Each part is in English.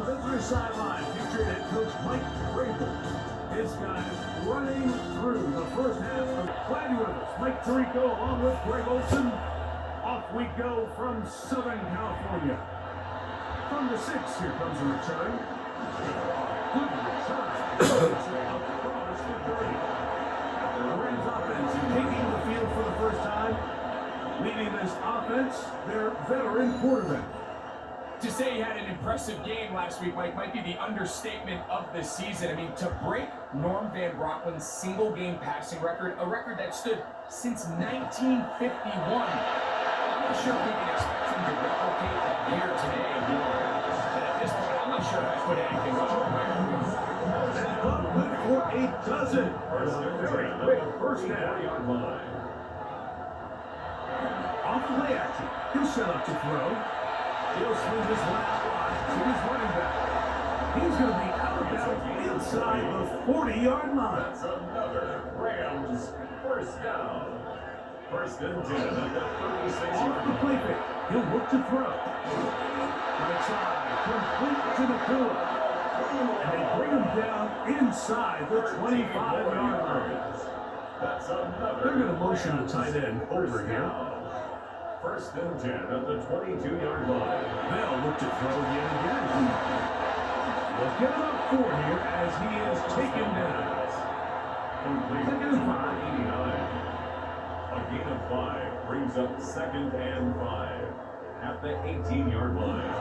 visitor sideline, future head coach Mike Vrabel. His guys running through the first half of Glad you're with us. Mike Tirico along with Greg Olson. Off we go from Southern California. From the 6, here comes a return. Good return. Across the 30. The Rams offense taking the field for the first time. Leading this offense, their veteran quarterback. To say he had an impressive game last week, Mike, might be the understatement of the season. I mean, to break Norm Van Brocklin's single-game passing record, a record that stood since 1951. I'm not sure if we can expect him to replicate that here today. And at this point, I'm not sure if I put anything on And good for a dozen. Very quick first down. Off play action. He'll set up to throw. He'll swing this one out wide to his running back. He's going to be out of bounds inside the 40-yard line. That's another Rams first down. First and 10 at the 36. Off the play fake. He'll look to throw. Right side, complete to the field. And they bring him down inside the 25-yard line. That's another. They're going to motion the tight end over here. First and 10 at the 22-yard line. They'll look to throw yet again. They'll get him up 4 here as he is taken down. Second and 5. A gain of 5 brings up second and 5 at the 18-yard line.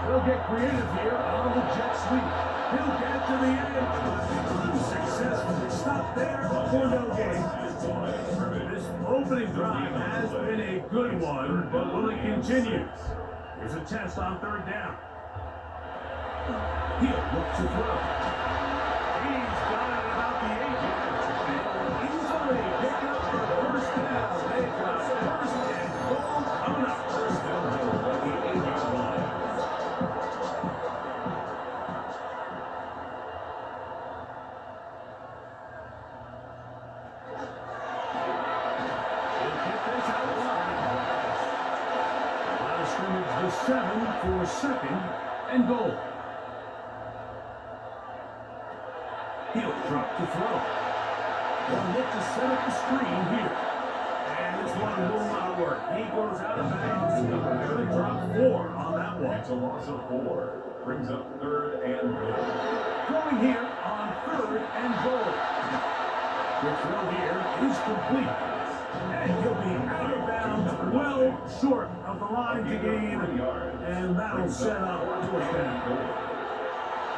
They'll get creative here on the jet sweep. He'll get it to the edge. Successfully stopped there for no gain. This opening drive has been a good one, but will it continue? Here's a test on third down. He'll look to throw. He's got it about the 8. Easily picked up the first down. They've got first and goal coming up. First down at the 8-yard line. The 7 for second and goal. He'll drop to throw. They'll look to set up the screen here. And this one will not work. He goes out of bounds. They're going to drop 4 on that one. It's a loss of 4. Brings up third and goal. Throwing here on third and goal. The throw here is complete. And he'll be out of bounds, well short of the line to gain, and that'll set up fourth down.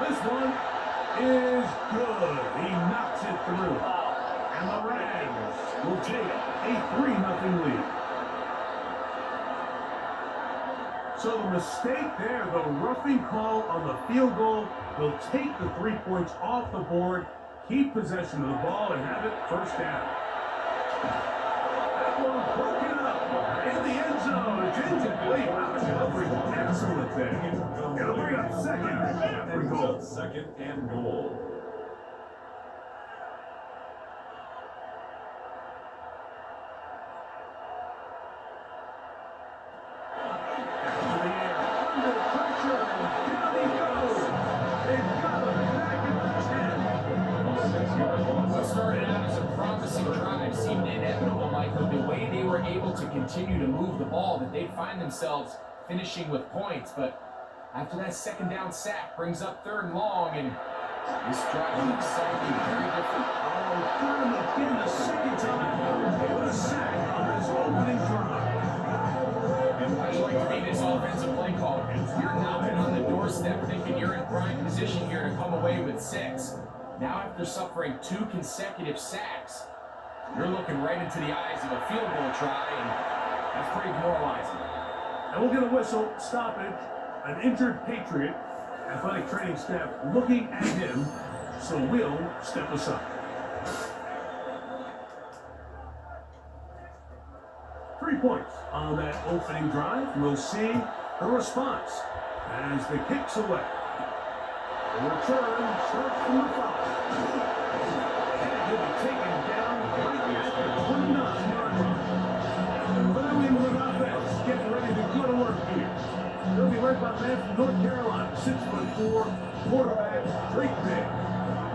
This one is good. He knocks it through. And the Rams will take a 3-0 lead. So the mistake there, the roughing call on the field goal, will take the 3 points off the board, keep possession of the ball, and have it first down. Broken up in the end zone. It's incomplete. Excellent there. It'll bring up second and goal. Second and goal. Into the air, under pressure, and down he goes. They've got him back at the 10. What started out as a promising drive seemed inevitable, Mike, with the way they were able to continue to move the ball, that they'd find themselves finishing with points. But after that second down sack brings up third and long, and this drive looks suddenly very different. Oh, third and again the second time. What a sack on this opening drive. And I'd like to be this offensive play caller. You're knocking on the doorstep thinking you're in prime position here to come away with 6. Now after suffering 2 consecutive sacks, you're looking right into the eyes of a field goal try, and that's pretty demoralizing. And we'll get a whistle, stoppage, an injured Patriot, athletic training staff looking at him, so we'll step aside. 3 points on that opening drive. We'll see the response as the kick's away. The return starts from the 5. And he'll be taken down right at the 29-yard line. But I mean, with offense getting ready to go to work here. They'll be led by a man from North Carolina, 6'4", quarterback Drake May.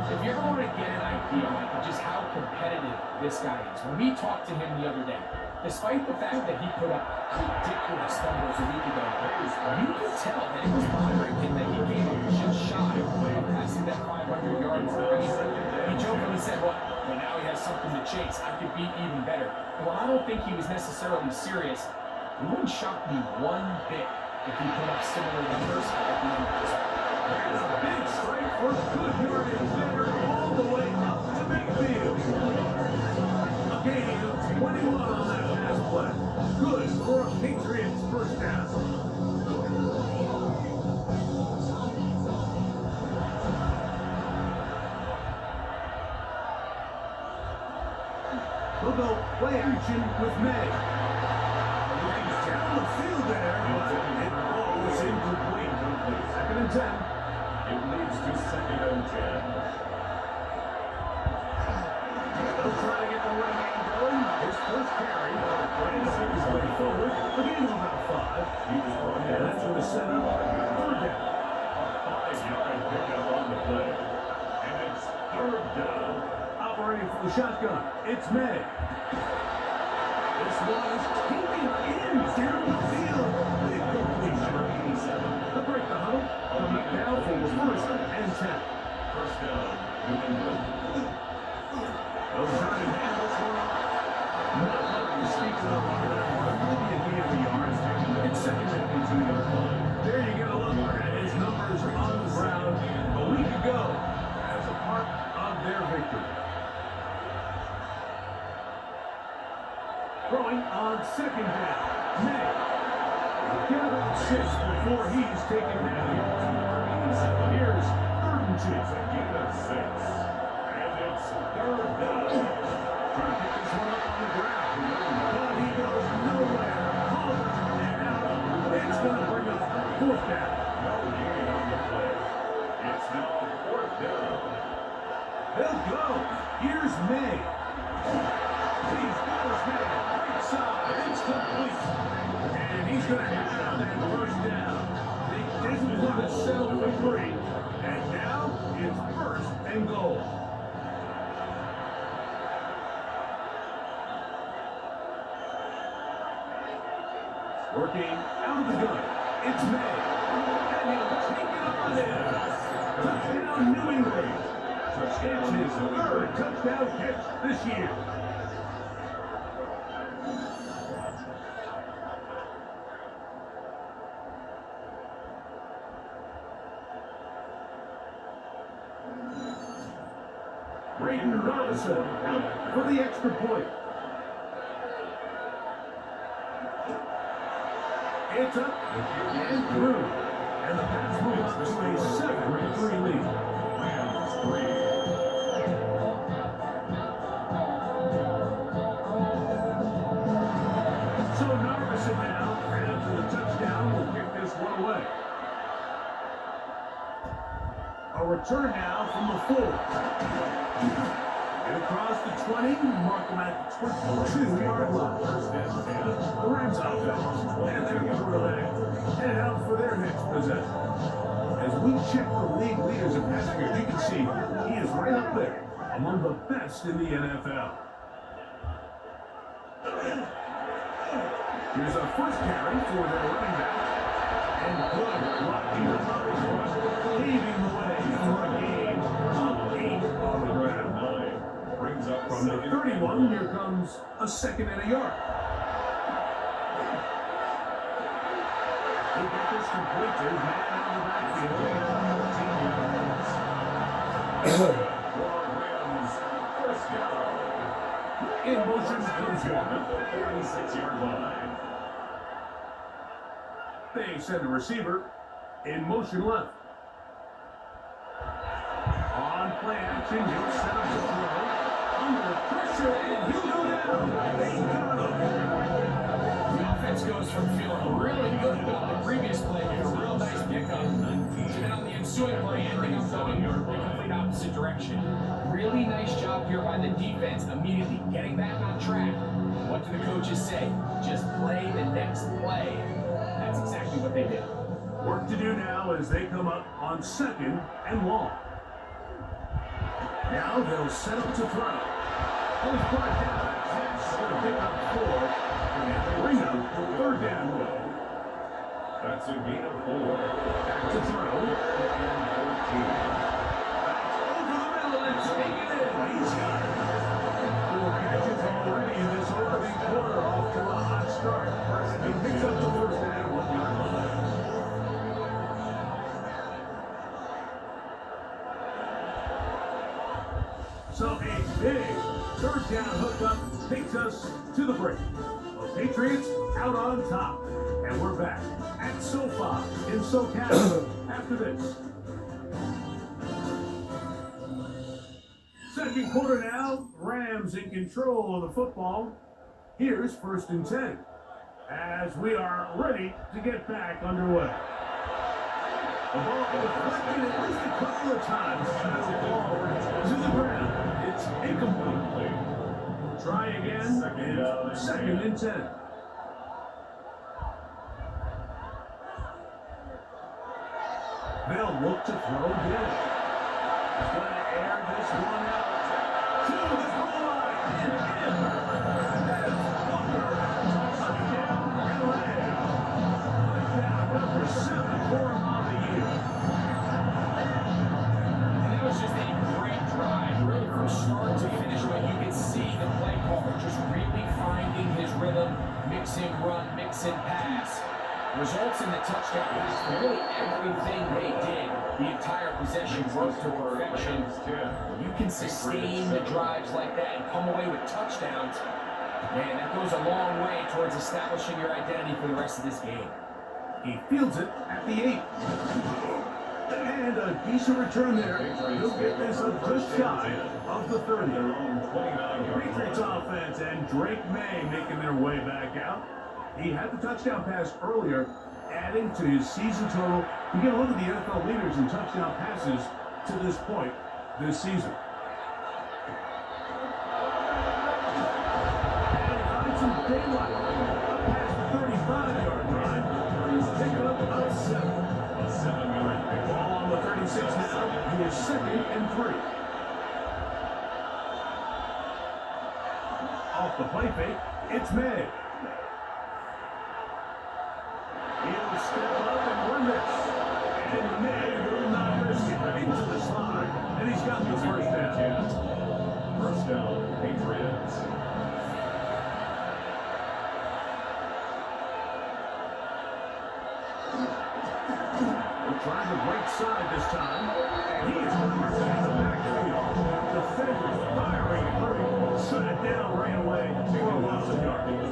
If you ever want to get an idea, Mike, of just how competitive this guy is, when we talked to him the other day, despite the fact that he put up ridiculous numbers a week ago, you could tell that it was bothering him that he came up just shy of passing that 500-yard mark. I mean, he jokingly said, well, now he has something to chase. I could be even better. Well, I don't think he was necessarily serious. It wouldn't shock me one bit if he put up similar numbers at the end of this. There's a big strike for good yardage there all the way up to midfield. A gain of 21 on that pass play. Good for a Patriots first down. We'll go play action with May. He's down the field there, but it was incomplete. 2nd and 10. It leads to 2nd and 10. They'll try to get the running game going. His first carry. Brandon his way forward. A gain of about 5. And that's going to set up 3rd down. A 5-yard pickup on the play. And it's 3rd down. Operating from the shotgun, it's May. This one is taken in down the field. Big completion. Number 87. The break the huddle. Coming now for the 1st and 10. First down, New England. They'll try to hand this one off. Not letting the speak up on that one. Maybe a gain of a yard. It's 2nd and 18-yard line. There you get a look at his numbers on the ground a week ago as a part of their victory. Throwing on 2nd down. May. Get about 6 before he's taken down. Here's 3rd and 2. It's a gain of 6. And it's 3rd down. Trying to pick this one up on the ground. But he goes nowhere. And out. It's going to bring up 4th down. No gain on the play. It's now 4th down. They'll go. Here's May. He's got his man. Right side. It's complete. And he's going to have that 1st down. They didn't want to settle for 3. And now it's 1st and goal. Working out of the gun. It's May. And he'll take it on in. Touchdown, New England. It's his 3rd touchdown catch this year. Braden Robinson out for the extra point. It's up and through. And the Pats move up to a 7-3 lead. Rams 3. So Robinson now, and after the touchdown, will kick this one away. A return now from the 4. And across the 20, mark them at the 22-yard line. The Rams offense and their quarterback headed out for their next possession. As we check the league leaders in passing yards, you can see he is right up there among the best in the NFL. Here's our first carry for their running back. And good blocking the coverage, paving the way for a gain of 8 on the ground. Brings up From the 31, here comes a 2nd and a yard. He'll get this complete to his man out of the backfield. 14 yards. First down. In motion comes one. At the 36-yard line. They send the receiver in motion left. On play action, he'll set up the throw. Under pressure, and he'll go down. They got him. The offense goes from feeling really good about the previous play to a real nice pickup. And on the ensuing play, ending up going the complete opposite direction. Really nice job here by the defense, immediately getting back on track. What do the coaches say? Just play the next play. That's exactly what they did. Work to do now as they come up on 2nd and long. Now they'll set up to throw. Both brought down. That's going to pick up 4. And bring up 3rd down. That's a gain of 4. Back to throw. And 14. Over the middle and take it in. He's got it. 4 catches already in this opening quarter, off to a hot start. He picks up the first down. 1 yard line. So a big 3rd down hookup takes us to the break. The Patriots out on top. And we're back at SoFi in SoCal after this. Second quarter now. Rams in control of the football. Here's 1st and 10 as we are ready to get back underway. The ball deflected at least a couple of times as it falls to the ground. It's incomplete. Try again. 2nd and 10. They'll look to throw again. He's going to air this one out to the goal line. And that's Walker. Touchdown, LA. Touchdown number 7 for him on the year. And that was just a great drive, really from start to finish, but you can see the play caller just really finding his rhythm, mixing run, mixing pass. Results in the touchdown pass for really everything they did. The entire possession worked to perfection. You can sustain the drives like that and come away with touchdowns. Man, that goes a long way towards establishing your identity for the rest of this game. He fields it at the 8. And a decent return there. He'll get this up just shy of the 30. Patriots offense and Drake May making their way back out. He had the touchdown pass earlier, adding to his season total. You get a look at the NFL leaders in touchdown passes to this point this season. And he finds some daylight up past the 35-yard line. Pick up a 7. A 7-yard pick. Ball on the 36 now. He is 2nd and 3. Off the play fake, it's May. He'll step up and run this. And May will not risk it into the slide. And he's got the first down. First down, Patriots. We're trying the right side this time. And he is marked in the backfield. Defenders firing through. Shut it down right away for a loss of yardage.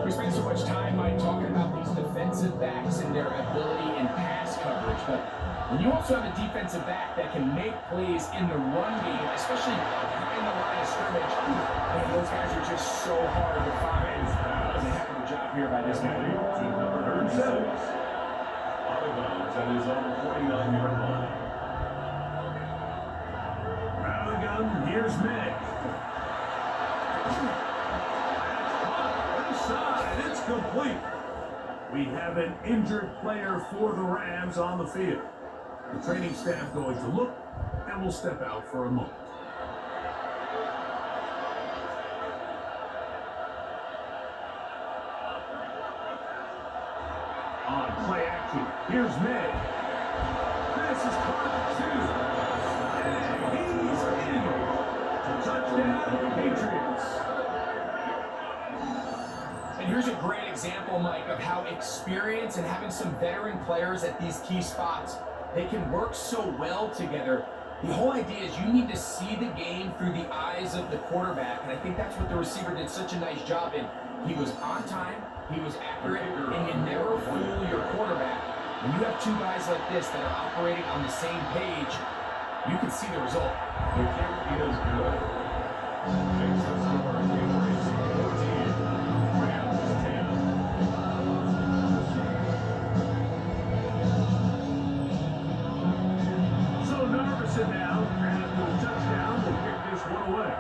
We spend so much time, Mike, talking about these defensive backs and their ability in pass coverage, but when you also have a defensive back that can make plays in the run game, especially behind the line of scrimmage, man, those guys are just so hard to find. Does a heck of a job here by this guy. Number 6. Out of bounds at his own 49-yard line. Out of the gun, here's May. Side, it's complete. We have an injured player for the Rams on the field. The training staff going to look and will step out for a moment. On play action, here's May. This is caught 2. And he's in. Touchdown, Patriots. And here's a great example, Mike, of how experience and having some veteran players at these key spots, they can work so well together. The whole idea is you need to see the game through the eyes of the quarterback, and I think that's what the receiver did such a nice job in. He was on time, he was accurate, and you never fool your quarterback. When you have two guys like this that are operating on the same page, you can see the result. The kick is good. Makes the score Patriots 14. Rams 10. So Narveson now, after the touchdown, will kick this one away.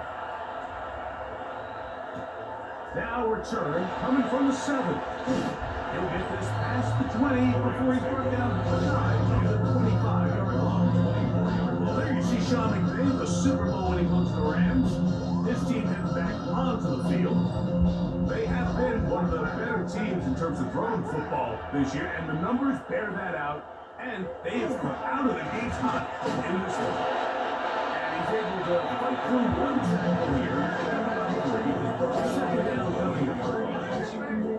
Now return, coming from the 7. He'll get this past the 20 before he's brought down shy of the 25-yard line. Well, there you see Sean McVay, the Super Bowl winning coach of the Rams. His team heads back onto the field. They have been one of the better teams in terms of throwing football this year, and the numbers bear that out. And they have come out of the gates hot in this one. And he's able to fight through one tackle here. Second down coming up.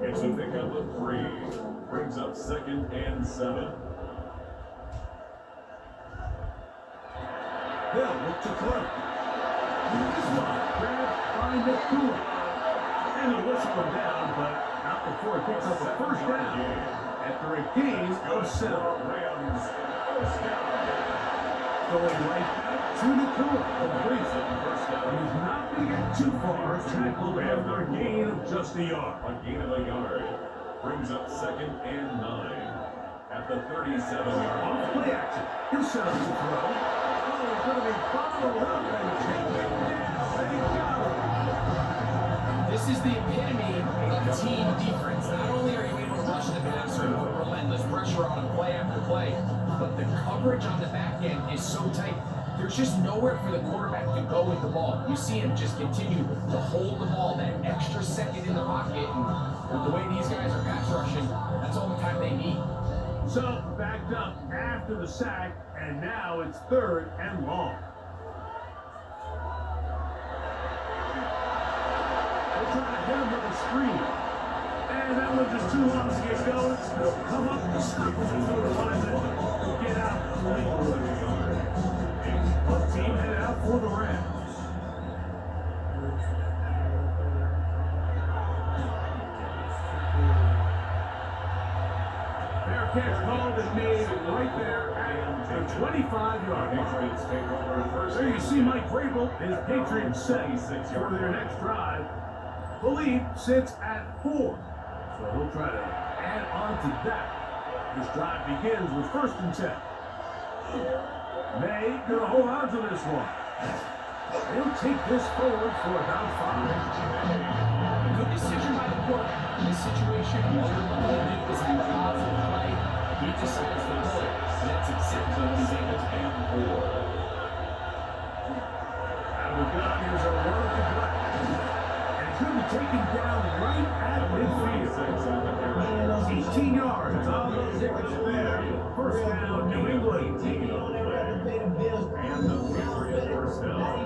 It's a pickup of 3. Brings up 2nd and 7. They'll look to throw. This one grabbed by McCool. And he'll whistle him down, but not before he picks up a first down after a gain of 7. Going right back to McCool. He's not going to get too far. Tackled after a gain of just a yard. A gain of a yard. Brings up 2nd and 9. At the 37-yard line. Off play action. He'll set up to throw. Oh, he's going to be followed up and taken down. They got him. This is the epitome of team defense. Not only are you able to rush the passer and put relentless pressure on him play after play, but the coverage on the back end is so tight. There's just nowhere for the quarterback to go with the ball. You see him just continue to hold the ball that extra second in the pocket, and with the way these guys are pass rushing, that's all the time they need. So, backed up after the sack, and now it's 3rd and long. They're trying to hit him with a screen. And that was just too long to get going. They'll come up and stop him before the lineman will get out legally. The team headed out for the Rams. Fair catch called and made right there at the 25-yard line. Patriots take over first. There you see Mike Vrabel, his Patriots set for their next drive. The lead sits at 4. So he'll try to add on to that. This drive begins with 1st and 10. May gonna hold on to this one. He'll take this forward for about 5. Good decision by the quarterback in this situation. All you're looking to do is have a positive play. He decides to pull it, and that's exactly what he's able to do. Out of the gun, here's a run to black. And it could be taken down right at midfield. 18 yards on the ticket there. First down, New England. And the Patriots first down.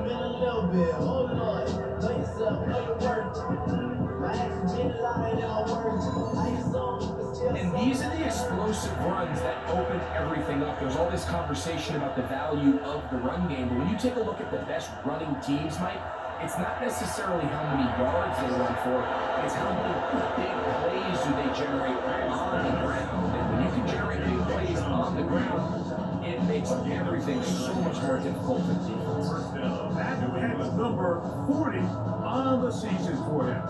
And these are the explosive runs that open everything up. There's all this conversation about the value of the run game, but when you take a look at the best running teams, Mike, it's not necessarily how many yards they run for, it's how many big plays do they generate on the ground. And when you can generate big plays on the ground, it makes everything so much more difficult for the defense. That's number 40 on the season for him.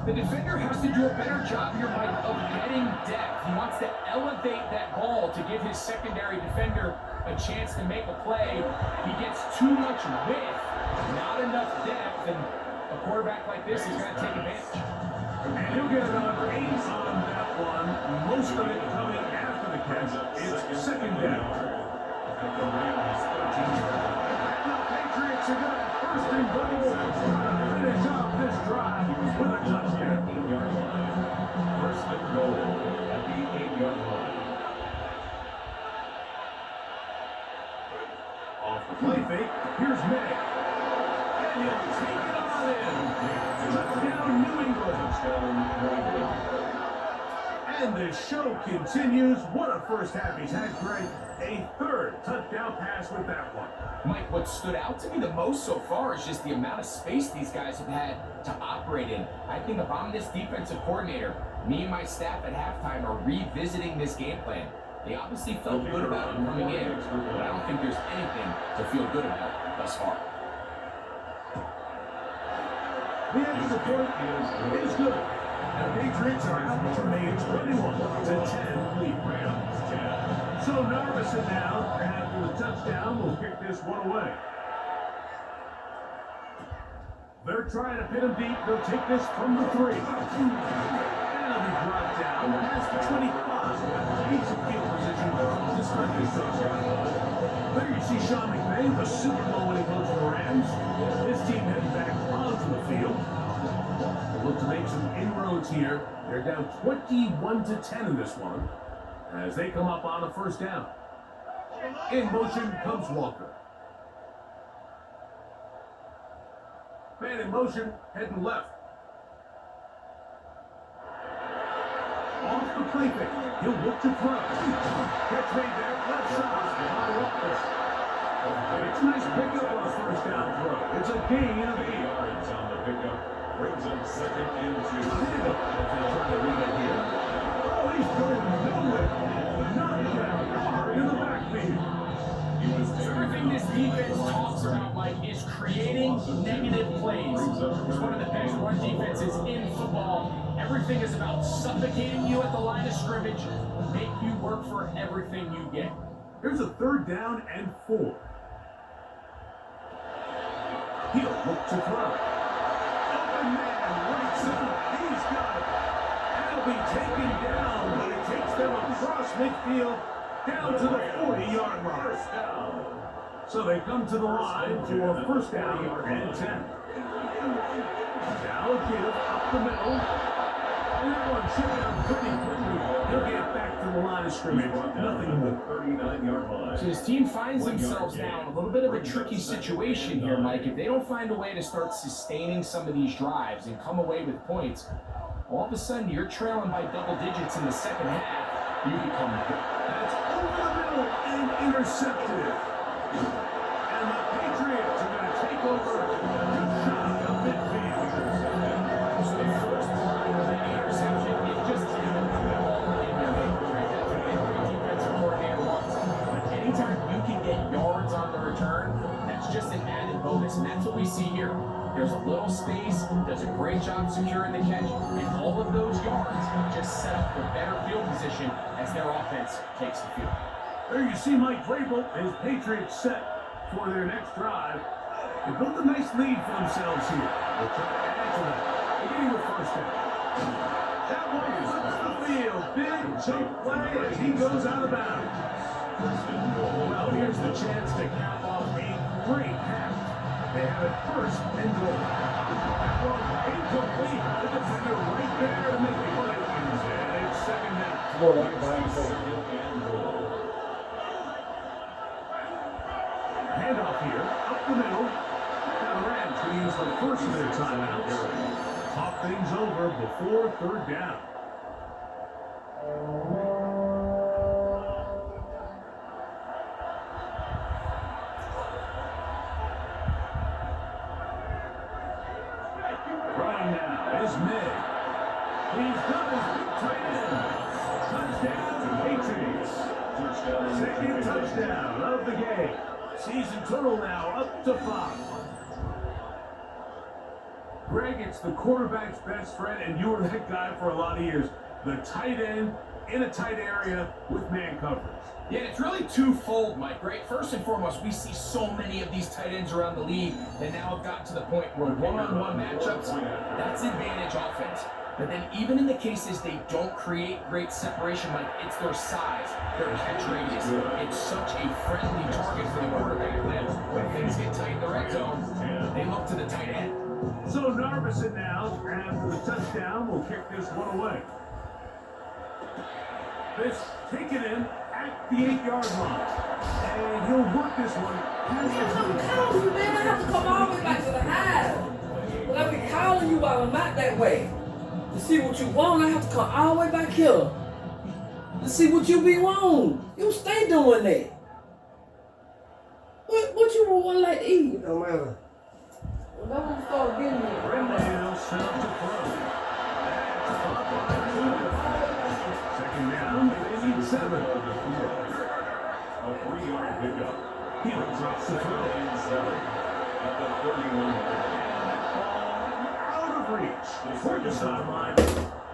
The defender has to do a better job here, Mike, of getting depth. He wants to elevate that ball to give his secondary defender a chance to make a play. He gets too much width, not enough depth, and a quarterback like this is going to take advantage. And he'll get another 8 on that one. Most of it coming after the catch. It's 2nd down. At the Rams 13. The Patriots are going to have 1st and goal. Finish off this drive with a touchdown. 8-yard line. 1st and goal at the 8-yard line. Off the play fake, here's May. And he'll take it on in. Touchdown, New England. Touchdown, New England. And the show continues. What a first half he's had, Greg. A 3rd touchdown pass with that one. Mike, what stood out to me the most so far is just the amount of space these guys have had to operate in. I think if I'm this defensive coordinator, me and my staff at halftime are revisiting this game plan. They obviously felt good about it coming in, but I don't think there's anything to feel good about thus far. The extra point is good. And the Patriots are out to make 21-10 lead. Rams 10. So Narvison now, after the touchdown, will kick this one away. They're trying to pin him deep. They'll take this from the 3. And he'll be brought down past the 25. He's in field position to start this drive. There you see Sean McVay, the Super Bowl winning coach for the Rams. His team heading back onto the field. They look to make some inroads here. They're down 21-10 in this one as they come up on a first down. In motion comes Walker. Man in motion, heading left. Off the play fake. He'll look to throw. Catch made there, left side. By Walker. It's a nice pickup on a first down throw. It's a gain of 8 yards on the pickup. Brings up 2nd and 2. Trying to read it here. Oh, he's going nowhere. Knocked down in the backfield. So everything this defense talks about, Mike, is creating negative plays. It's one of the best run defenses in football. Everything is about suffocating you at the line of scrimmage, make you work for everything you get. Here's a 3rd down and 4. He'll look to throw. Open man, right side. He's got it. That'll be taken down, but it takes them across midfield down to the 40-yard line. So they come to the line for a first down and 10. Now give up the middle. And that one should down pretty quickly. He'll get back to the line of scrimmage. Nothing more. 39-yard line. So his team finds themselves now in a little bit of a tricky situation here, Mike. If they don't find a way to start sustaining some of these drives and come away with points, all of a sudden you're trailing by double digits in the second half. You become That's over the middle and intercepted. And the Patriots are going to take over the shot of midfield. So the first part of the interception, it just defensive coordinator wants. But anytime you can get yards on the return, that's just an added bonus. And that's what we see here. There's a little space, does a great job securing the catch, and all of those yards just set up for better field position as their offense takes the field. There you see Mike Vrabel, his Patriots set for their next drive. They built a nice lead for themselves here. They're trying to add to that, beginning with first down. That one flips the field. Big chunk play as he goes out of bounds. Well, here's the chance to cap off a great half. They have it 1st and goal. That one incomplete. The defender right there to make the play. And it's 2nd down. Handoff here, up the middle. And the Rams can use the first of their timeouts. Talk things over before 3rd down. Running now is May. He's got his big tight end. Touchdown, Patriots. 2nd touchdown of the game. Season total now up to 5. Greg, it's the quarterback's best friend, and you were that guy for a lot of years. The tight end in a tight area with man coverage. Yeah, it's really twofold, Mike, right? First and foremost, we see so many of these tight ends around the league that now have gotten to the point where one-on-one matchups, that's advantage offense. But then even in the cases they don't create great separation, Mike, it's their size, their catch radius. It's such a friendly target for the quarterback that when things get tight in the red zone, they look to the tight end. So Narveson now, after the touchdown, will kick this one away. This taken in at the 8-yard line. And he'll work this one. Man, I have to come all the way back to the half. But I've been calling you while I'm not that way. To see what you want, I have to come all the way back here. To see what you be want. You stay doing that. What you want like to eat? It don't matter. Well, that one start getting me. Rendell set up to throw. That's up by 2. 2nd down, they need 7. A 3-yard pickup. He'll drop the throw. And 7 at the 31-yard line. Out of reach. Toward the sideline.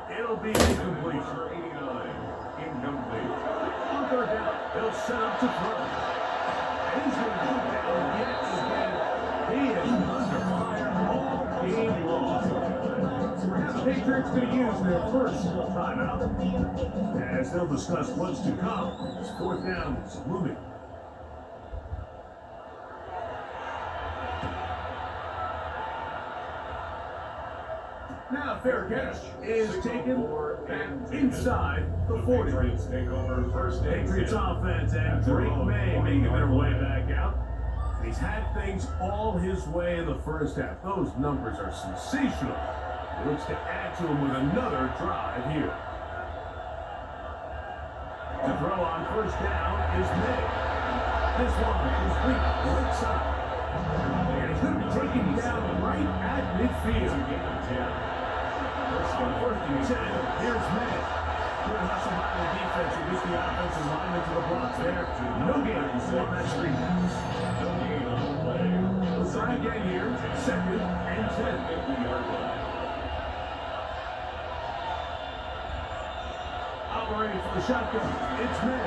It'll be incomplete. 89. Incomplete. On 3rd down, they'll set up to throw. And he's going to go down yet again. He is under fire all game lost. Now the Patriots going to use their first timeout. As they'll discuss what's to come. It's fourth down. It's looming. Now fair catch is taken back inside the 40. Patriots take over first and Patriots 10. offense and Drake May making their way back out. He's had things all his way in the first half. Those numbers are sensational. He looks to add to them with another drive here. To throw on first down is May. This one complete right side. And he's going to be taken down right at midfield. On first and 10, here's May. Good hustle by the defense. He gets the offensive lineman to the blocks there. No gain on that screen pass. We'll try again here. Second and 10. Operating for the shotgun. It's May.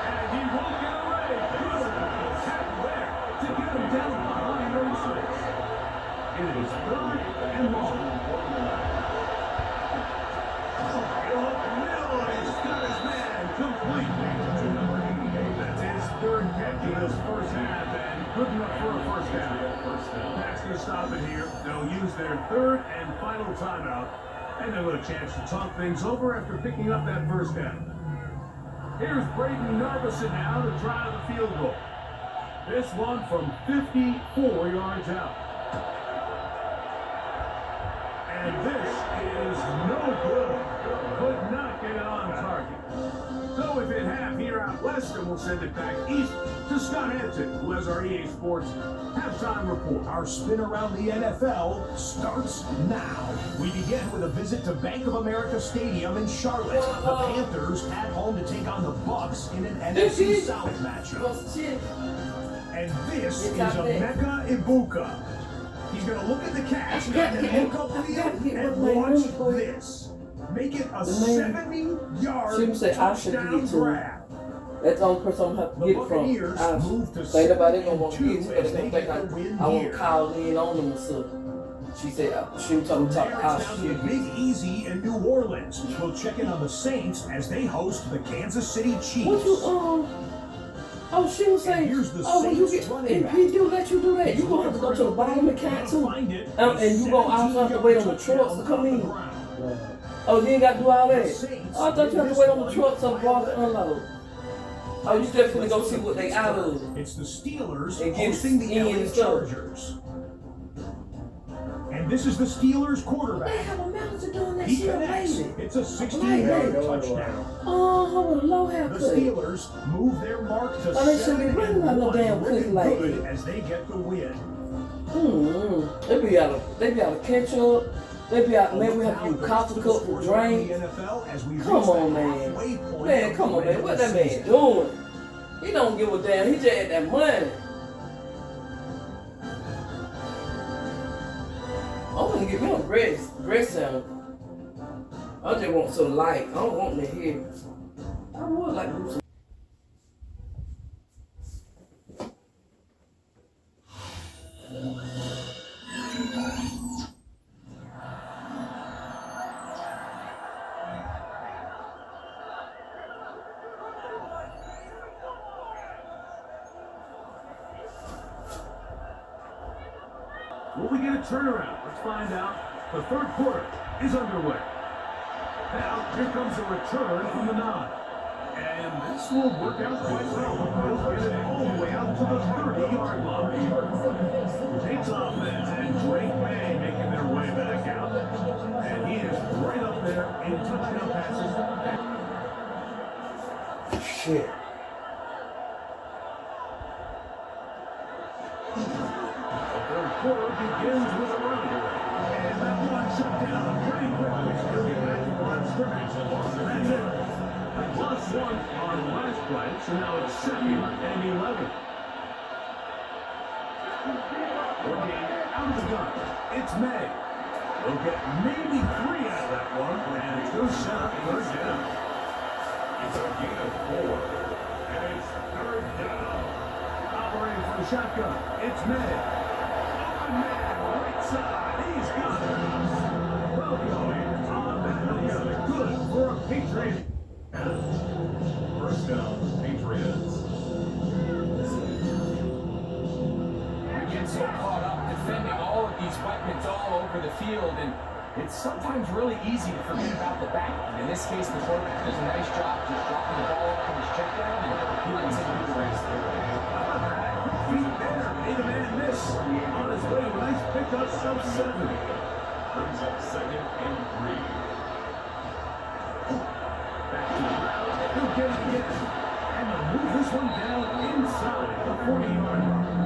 And he won't get away. Good tackle there to get him down behind those six. It is third and long. That's his third catch of this first half, and good enough for a first down. That's going to stop it here. They'll use their third and final timeout, and they'll get a chance to talk things over after picking up that first down. Here's Braden Narveson now to try the field goal. This one from 54 yards out. And this is no good. Could not get it on target. So if it half here out west, and we'll send it back east to Scott Hanson, who has our EA Sports halftime report. Our spin around the NFL starts now. We begin with a visit to Bank of America Stadium in Charlotte. The Panthers at home to take on the Bucks in an NFC South matchup. And this is Emeka Ibuka. He's going to look at the catch and then look upfield and watch this. Make it a 70-yard touchdown grab. That's the only person I'm going to have to get it from. I think nobody gonna want to get it, but they're going to think I want to call in on them or something. She said, she was talking about I'll shoot. Big Easy in New Orleans. We'll check in on the Saints as they host the Kansas City Chiefs. What you, oh, she was saying, here's the oh, when you get, Saints if he do let you do that, you're going to have to go to the bottom of the cat too. And you're going to also have to wait on the trucks to come in. Oh, you ain't got to do all that? Oh, I thought you had to wait on the trucks to walk and unload. Oh, you just finna go see what they out of. It's the Steelers And get hosting the in LA and stuff. Chargers. And this is the Steelers They quarterback. have a manager doing that He shit connects. lately. It's a 60-yard touchdown. Oh, a low The haircut. Steelers move their mark to Oh, they shouldn't be running like no 7-1, damn quick looking like good that. as they get the win. They be out of ketchup. They be out, man, we have to use coffee cup for drink. Come on, man. Man, come on, man. What that man doing? He don't give a damn. He just had that money. I'm gonna get me a breast sound. I just want some light. I don't want to hear. I would like to do some. Will we get a turnaround? Let's find out. The third quarter is underway. Now, here comes a return from the nine. And this will work out quite well. They'll get it all the way out to the 30-yard line. Takes offense and Drake May making their way back out. And he is right up there in touchdown passes. Shit. The third quarter begins with a run. And that one shut down pretty quickly. He'll get back to the line of scrimmage. That's it. +1 on the last play, so now it's 2nd and 11. Working out of the gun. It's May. They'll get maybe 3 out of that one, and it's going to set up third down. It's a gain of 4. And it's third down. Operating from the shotgun. It's May. man, right side. He's got it. Well going on that together. Good for a Patriot. First down, Patriots. We get so caught up defending all of these weapons all over the field, and it's sometimes really easy to forget about the back. And in this case, the quarterback does a nice job just dropping the ball up from his check down, and he lets him do the rest. Feet there, made a man miss. On his way to a nice pickup of 7. Brings up second and 3. Back to the ground. He'll get it again. And they'll move this one down inside the 40-yard line.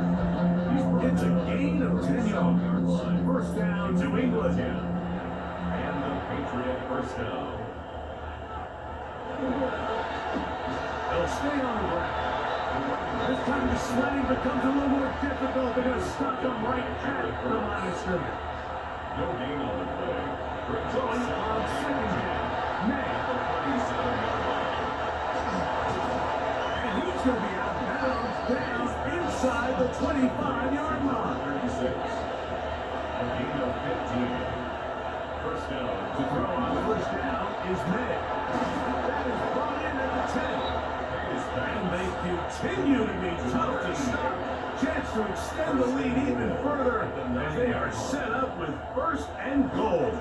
It's a gain of 10 yards. First down, New England. And the Patriot first down. They'll stay on the ground. This time the sledding becomes a little more difficult. They're going to stop them right at the line of scrimmage. No gain on the play. Brings up Going on second down. May. And he's going to be out of bounds down inside the 25-yard line. 36. A gain of 15. First down. To throw on first down is May. That is brought in at the 10. And they continue to be tough to stop. Chance to extend the lead even further as they are set up with first and goal. He's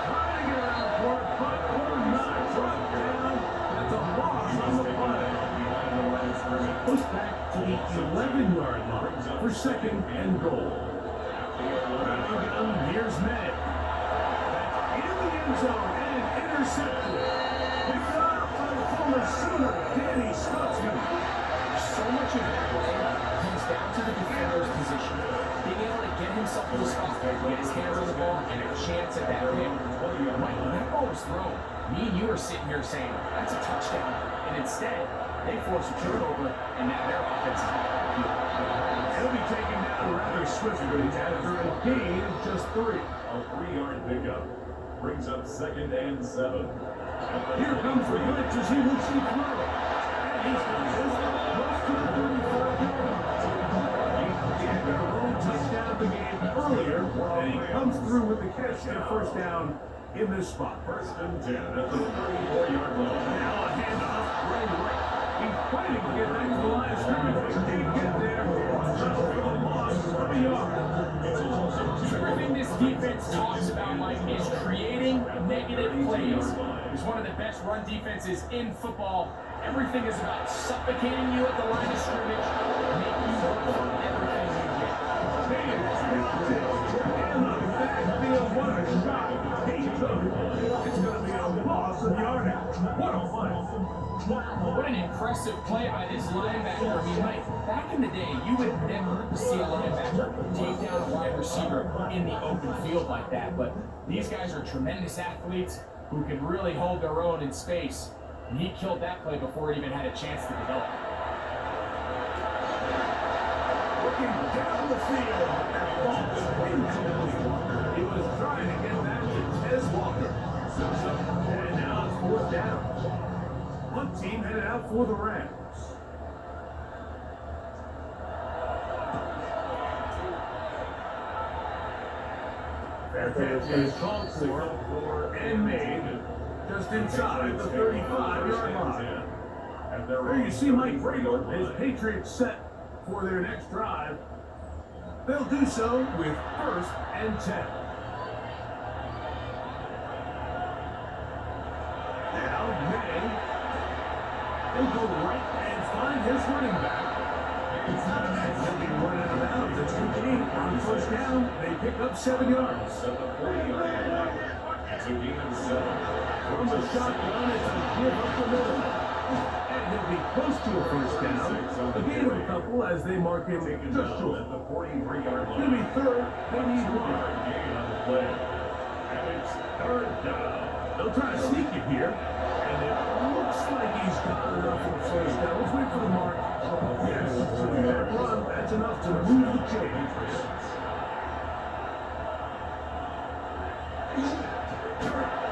trying to get around for it, but will not drop down. That's a loss on the play. Push back to the 11-yard line for second and goal. Here's May. That's in the end zone and intercepted. Picked up by the former Sooner, Danny Stutzman. So much of that play comes down to the defender's position. Being able to get himself to the spot, get his hands on the ball, and a chance at that pick. Right, when that ball was thrown, me and you are sitting here saying, that's a touchdown. And instead, they force a turnover, and now their offense is back on the field. He'll be taken down rather swiftly after a gain of just 3. A 3-yard pickup. Brings up second and 7. Here comes the blitz as he looks through. And he's got this close to the 35-yard line. He had got a lone touchdown of the game earlier, and he comes through with the catch and first down in this spot. First and 10 at the 34-yard line. Now a handoff, Ray Wright. He's fighting to get back to the line of scrimmage. He can't get there. Settle for the loss of a yard. Everything this defense talks about, Mike, is creating negative plays. It's one of the best run defenses in football. Everything is about suffocating you at the line of scrimmage, making you work for everything you get. And the backfield, what a shot. He took. It's going to be a loss of yardage. What a play. What an impressive play by this linebacker. I mean, Mike, back in the day, you would never see a linebacker take down a wide receiver in the open field like that. But these guys are tremendous athletes who can really hold their own in space. And he killed that play before it even had a chance to develop. Looking down the field, that ball was incomplete. He was trying to get that to Tez Walker. And now it's fourth down. One team headed out for the Rams. Fair catch is called for and made just inside the 35-yard line. There you see Mike Vrabel, his Patriots set for their next drive. They'll do so with first and 10. Now May. He'll go right and find his running back. And he'll be run out of bounds. It's complete on first down. They pick up 7 yards. At the 40-yard line. It's a gain of 7. From the shotgun, it's a give up the middle. And he'll be close to a first down. A gain of a couple as they mark him just short. At the 43-yard line. He'll be third. They need 1. Gain on the play. And it's third down. They'll try to sneak it here. And it looks like he's got enough for first down. Let's wait for the mark. Yes, so that run, that's enough to move the chains.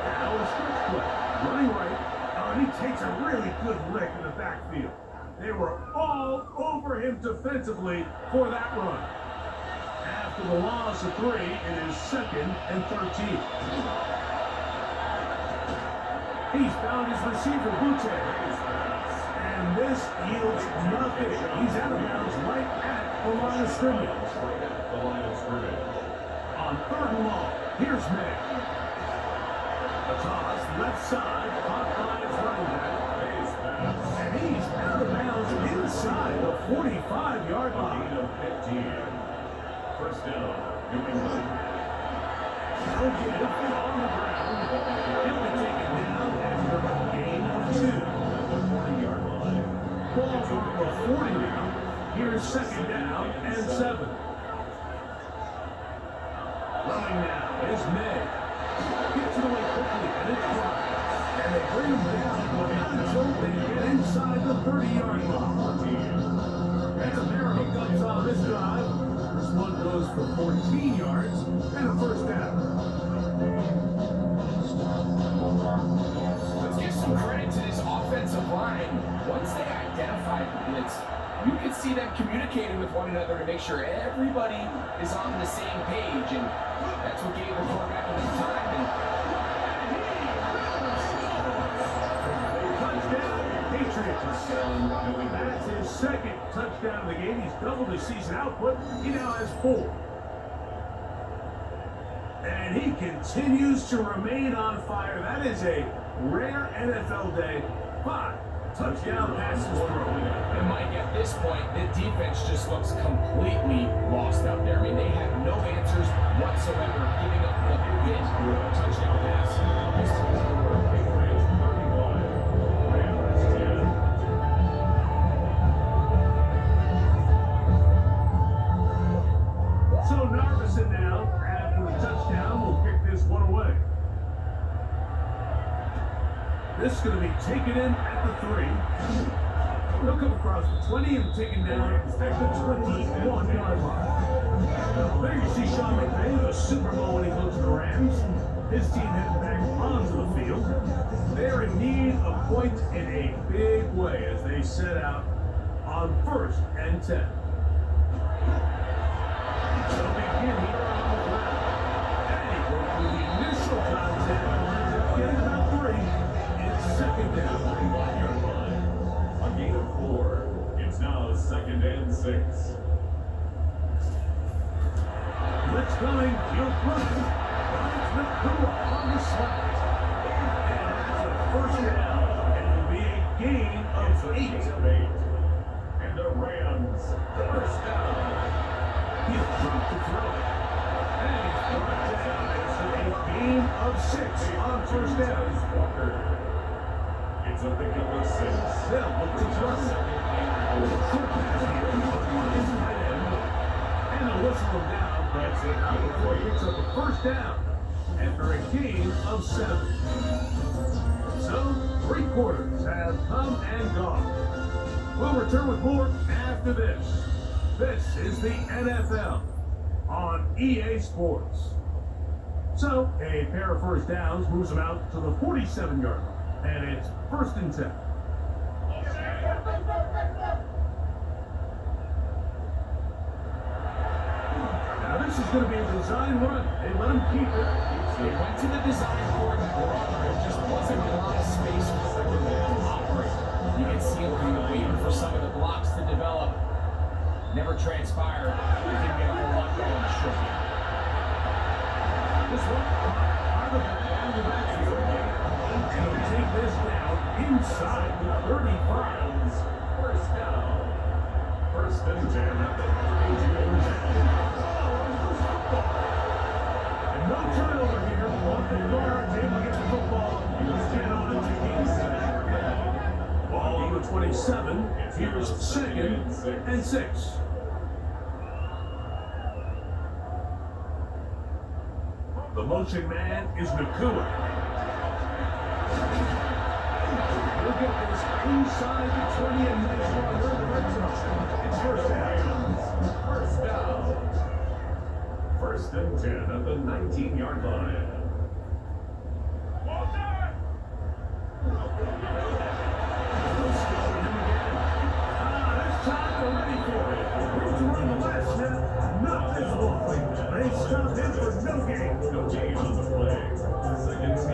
Now a stretch play. Running right. And he takes a really good lick in the backfield. They were all over him defensively for that run. After the loss of 3, it is 2nd and 13. He's found his receiver, Butte. And this yields nothing. He's out of bounds right at the line of scrimmage. On 3rd and long, here's May. A toss, left side, caught by his running back. And he's out of bounds inside the 45-yard line. Of 15. First down, New England. No give on the ground. He'll be taken down after a gain of 2. At the 40-yard line. Ball from the 40 now. Here's 2nd down and 7. Running now is May. Gets it away quickly, and it's dropped. And they bring him down, but not until they get inside the 30-yard line. That's a pair of hiccups on this drive. This one goes for 14 yards and a first down. Let's give some credit to this offensive line. Once they identified the blitz, you could see them communicating with one another to make sure everybody is on the same page, and that's what gave the quarterback enough time. Touchdown, Patriots. That's his 2nd touchdown of the game. He's doubled his season output. He now has 4. And he continues to remain on fire. That is a rare NFL day. 5 touchdown passes thrown. And Mike, at this point, the defense just looks completely lost out there. I mean, they have no answers whatsoever, giving up the big touchdown pass. So Narveson now, after the touchdown, will kick this one away. This is going to be taken in at the 3. He'll come across the 20 and taken down at the 21-yard line. There you see Sean McVay, the Super Bowl when he goes to the Rams. His team headed back onto the field. They're in need of points in a big way as they set out on 1st and 10. They'll begin here on the ground. And he broke through the initial contact. Getting about 3. It's 2nd down. A gain of 4. It's now 2nd and 6. Blitz coming. He'll throw it. Finds Nakua on the slide. And that's a first down. And it'll be a gain of 8. And the Rams, first down. He'll drop to throw it. And he's brought down. It's a gain of 6 on first down. Walker. It's a pickup of 6. They'll look to throw it. Short pass here. On his tight end. And they'll whistle him down. That's it. Before he picks up a first down after a gain of 7. So, 3 quarters have come and gone. We'll return with more after this. This is the NFL on EA Sports. So, a pair of first downs moves them out to the 47-yard line, and it's 1st and 10. Now this is going to be a design run. They let him keep it. They went to the design for it, there just wasn't a lot of space for them to operate. You can see him kind of waiting for some of the blocks to develop. Never transpired. Didn't get a whole lot going short. This one, out of the backfield. And he'll take this down inside the 35. First down. 1st and 10 at the 32. And no turnover here. Off the guard, able to get the football. Let's get on it to gain 7. Ball on the 27. Here's 2nd and 6. The motion man is Nakua. He'll get this inside the 20 and nice run over the red zone. It's first down. First down. 1st and 10 at the 19-yard line. No gain. No gain on the play. Second and 10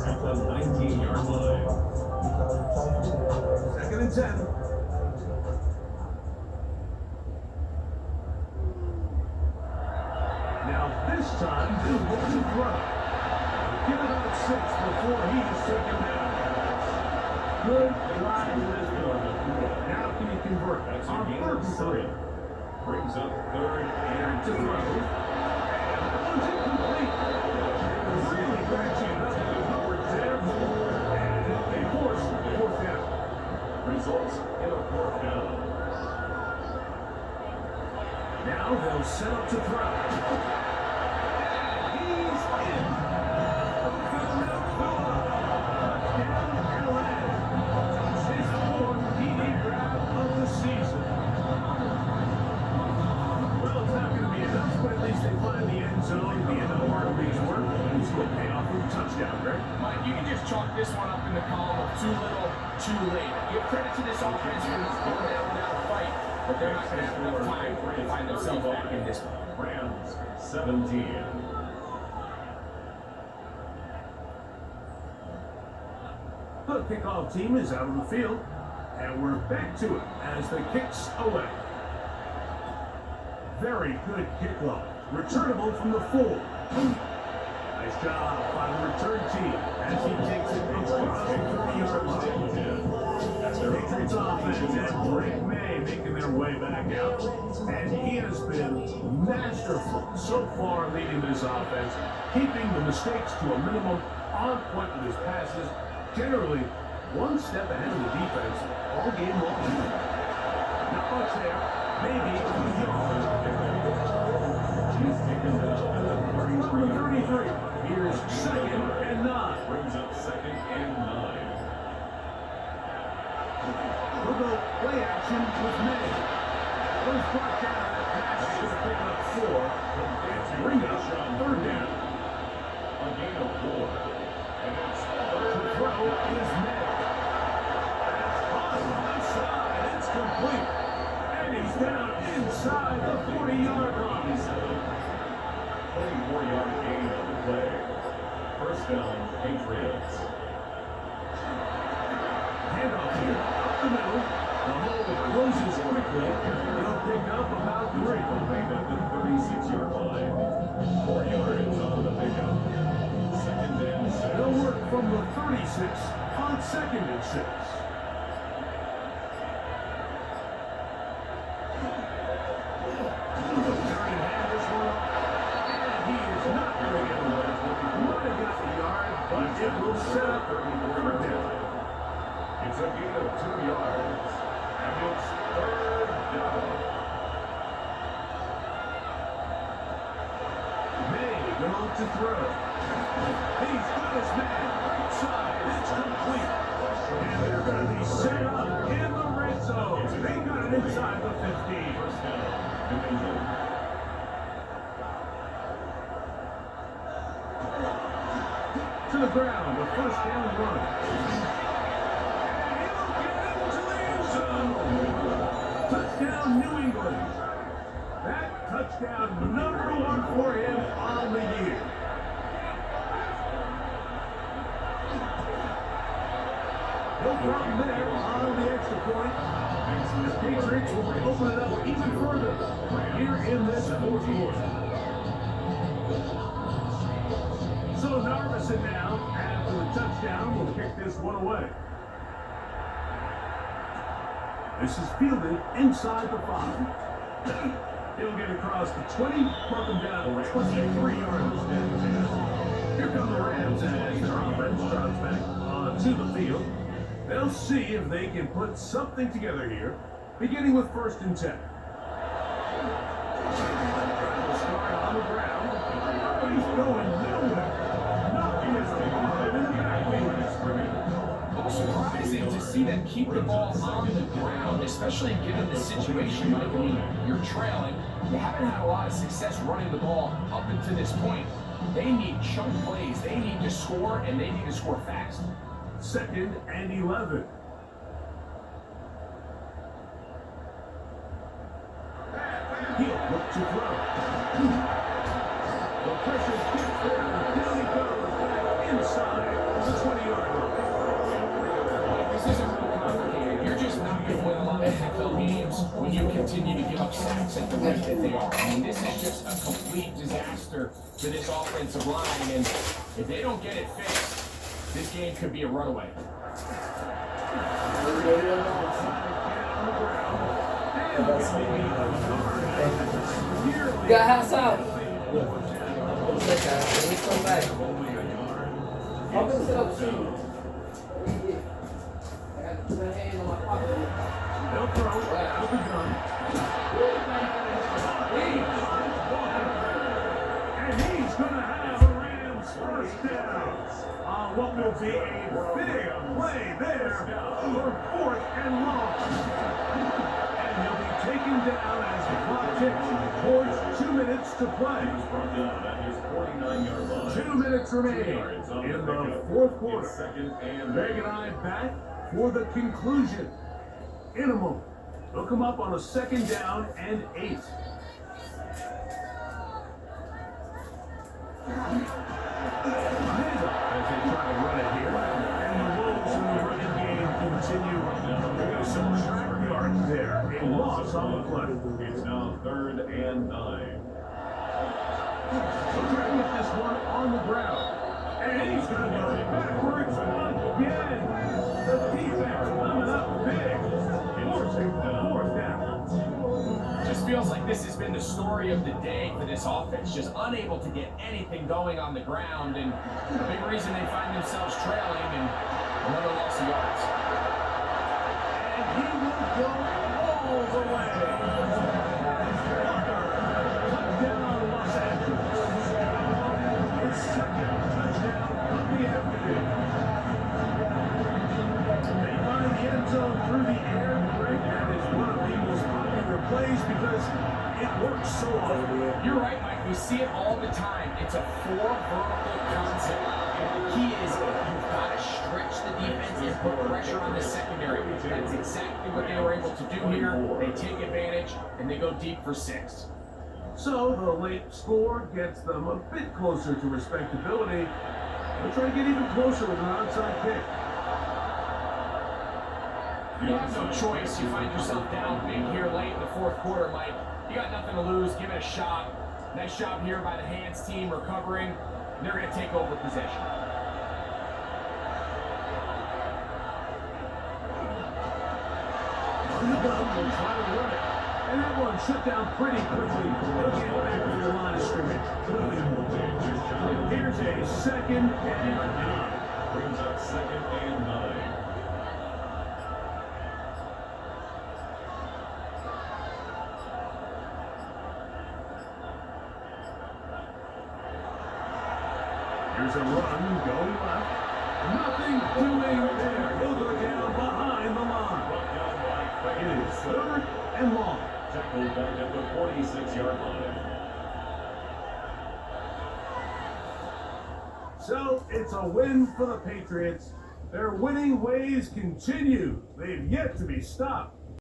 at the 19-yard line. Second and 10. Now this time, they'll look to throw. Give it about 6 before he is taken down. Good drive to this one. Now can he convert? That's a On gain third of and 3. 3. Brings up third and To 2. throw. And incomplete. Really catching it up to the coverage there. And they force fourth down. Results in a 4th down. Now they'll set up to throw. He's in. Touchdown, LA. His 4th TD grab of the season. Well, it's not going to be enough, but at least they find the end zone at the end of the Barnaby's work. And it's going to pay off with a touchdown, Greg. Mike, you can just chalk this one up in the column of too little, too late. Give credit to this offense for not going down without a fight, but they're not going to have enough time to find themselves back in this one. Rams 17. The kickoff team is out on the field, and we're back to it as the kicks away. Very good kickoff. Returnable from the 4. Nice job by the return team as he takes it across the 30-yard line. Patriots offense and Drake May making their way back out. And he has been masterful so far leading this offense, keeping the mistakes to a minimum, on point with his passes, generally one step ahead of the defense all game long. Not much there. Maybe a yard. He's taken down at the 33. 33. Here's second and 9. Brings up second and 9. We'll go play action with May. First brought down that pass should pick up 4. It's bring up third down. A gain of 4. And it's The throw is May. That's on the left side. It's complete. And he's down inside the 40-yard line. 24-yard gain on the play. First down, Patriots. Handoff here, up the middle. The hole closes quickly. They'll pick up about 3. Made at the 36-yard line. 4 yards on the pickup. Second and 6. They'll work from the 36 on second and 6. It will set up third down. It's a gain of 2 yards. And it's third down. May going to throw. He's got his man right side. It's complete. And they're going to be set up in the red zone. They got it inside the 15. First down, New England. To the ground, a first down run. And he'll get into the end zone. Touchdown, New England. That touchdown number 1 for him on the year. No problem there on the extra point. The Patriots will open it up even further here in this fourth quarter. So Narvison now, after the touchdown, will kick this one away. This is fielded inside the 5. He'll get across the 20, mark him down 23 yards. Here come the Rams as their offense drives back onto the field. They'll see if they can put something together here, beginning with first and 10. We'll start on the ground. He's going nowhere. It was surprising to see them keep the ball on the ground, especially given the situation. Like, I mean, you're trailing. You haven't had a lot of success running the ball up until this point. They need chunk plays. They need to score, and they need to score fast. Second and 11. He'll look to throw. pressure gets there. Down he goes back inside the 20-yard line. This isn't real complicated. You're just not going to win a lot of NFL games when you continue to give up sacks at the rate that they are. I mean, this is just a complete disaster for this offensive line, and if they don't get it fixed, this game could be a runaway. Got house out. Let's come back. I'm gonna set up shoes. I got to put my hand on my pocket. They'll throw out of the gun. And he's going to have a Rams first down on what will be a big play there for 4th and long. And he'll be taken down as the clock ticks towards 2 minutes to play. 2 minutes remaining in the 4th quarter. Greg and I back for the conclusion in a moment. They'll come up on a 2nd down and 8. As they try to run it here, and the Wolves in the running game continue. They're going to subtract yards there. A loss on the play. It's now 3rd and 9. They'll try to get this one on the ground. And he's going to go backwards again. The defense coming up big. Forcing 4th down. Just feels like this has been the story of the day for this offense, just unable to get anything going on the ground, and a big reason they find themselves trailing and another loss of yards. And he will go all the way. Touchdown, Los Angeles. His 2nd touchdown of the afternoon. They find the end zone through the air. Greg, that is one of the most popular plays because it works so often. You're right, Mike. We see it all the time. It's a 4 vertical concept. And the key is you've got to stretch the defense and put pressure on the secondary. That's exactly what they were able to do here. They take advantage and they go deep for 6. So the late score gets them a bit closer to respectability. They'll try to get even closer with an onside kick. You have no choice. You find yourself down big here late in the 4th quarter, Mike. You got nothing to lose. Give it a shot. Nice job here by the hands team recovering. They're going to take over possession. On the gun, they'll try to run it. And that one shut down pretty quickly. They'll get back to the line of scrimmage. Here's a 2nd and 9. Brings up 2nd and 9. Here's a run going left. Nothing doing there. He'll go down behind the line. It is 3rd and long. Tackled back at the 46-yard line. So it's a win for the Patriots. Their winning ways continue. They've yet to be stopped.